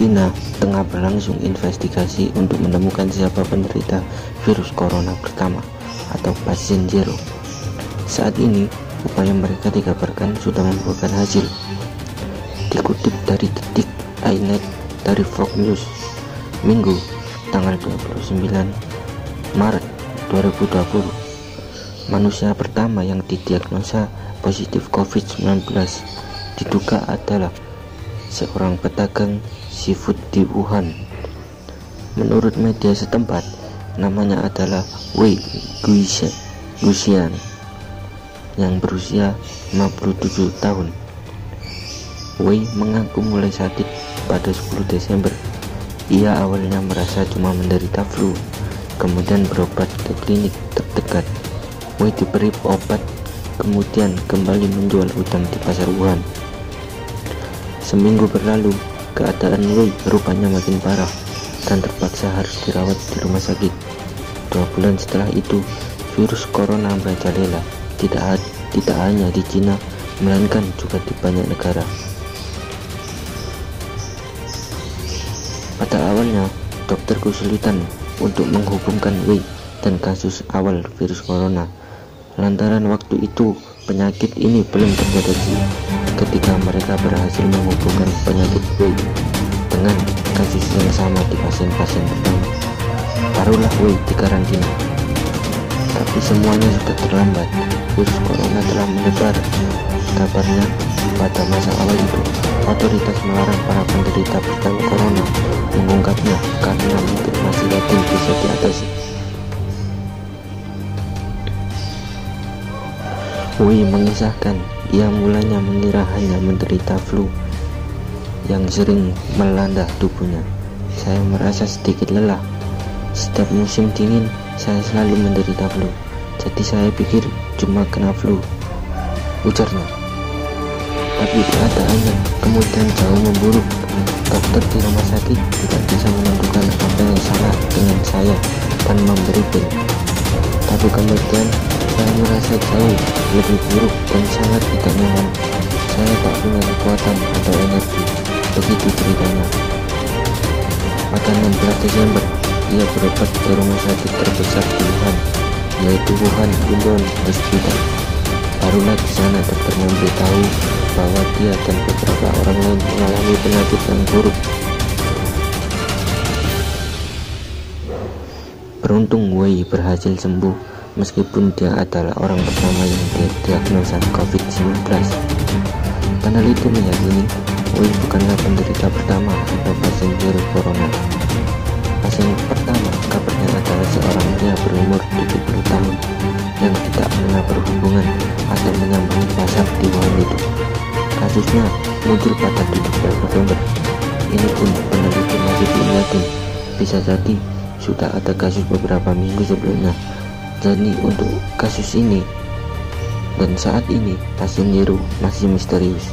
Cina tengah berlangsung investigasi untuk menemukan siapa penderita virus corona pertama atau pasien zero. Saat ini, upaya mereka dikabarkan sudah membuahkan hasil. Dikutip dari Detik iNet dari Fox News, Minggu, tanggal 29 Maret 2020, manusia pertama yang didiagnosa positif COVID-19 diduga adalah seorang pedagang seafood di Wuhan. Menurut media setempat, namanya adalah Wei Guixian yang berusia 57 tahun. Wei mengaku mulai sakit pada 10 Desember. Ia awalnya merasa cuma menderita flu, kemudian berobat ke klinik terdekat. Wei diberi obat, kemudian kembali menjual udang di pasar Wuhan. Seminggu berlalu, keadaan Wei rupanya makin parah dan terpaksa harus dirawat di rumah sakit. 2 bulan setelah itu, virus corona merajalela tidak hanya di Cina, melainkan juga di banyak negara. Pada awalnya, dokter kesulitan untuk menghubungkan Wei dan kasus awal virus corona. Lantaran waktu itu penyakit ini belum terdeteksi. Ketika mereka berhasil menghubungkan penyakit Wei dengan kasus yang sama di pasien-pasien pertama, barulah Wei dikarantina. Tapi semuanya sudah terlambat. Virus corona telah menyebar. Kabarnya pada masa awal itu, otoritas melarang para penderita pertama corona mengungkapnya karena mungkin masih yakin bisa diatasi. Wei mengisahkan ia mulanya mengira hanya menderita flu yang sering melanda tubuhnya. Saya merasa sedikit lelah. Setiap musim dingin saya selalu menderita flu. Jadi saya pikir cuma kena flu, ujarnya. Tapi keadaannya kemudian jauh memburuk. Dokter di rumah sakit tidak bisa menentukan apa yang salah dengan saya dan memberi pil. Tapi kemudian saya merasa jauh lebih buruk dan sangat tidak nyaman. Saya tak punya kekuatan atau energi, begitu ceritanya. Pada 16 Desember, ia berobat ke rumah sakit terbesar di Wuhan, yaitu Wuhan Yulon Hospital. Barulah di sana dokter memberitahu bahwa dia dan beberapa orang lain mengalami penyakit yang buruk. Beruntung Wei berhasil sembuh, meskipun dia adalah orang pertama yang didiagnosa COVID-19. Peneliti meyakini Wei bukanlah penderita pertama atau pasien virus corona. Pasien pertama kabarnya adalah seorang pria berumur 70 tahun yang tidak pernah berhubungan atau menyambangi pasar di Wuhan itu. Kasusnya muncul pada 17 November. Ini pun peneliti masih belum yakin. Bisa jadi sudah ada kasus beberapa minggu sebelumnya. Jadi untuk kasus ini dan saat ini pasien zero masih misterius.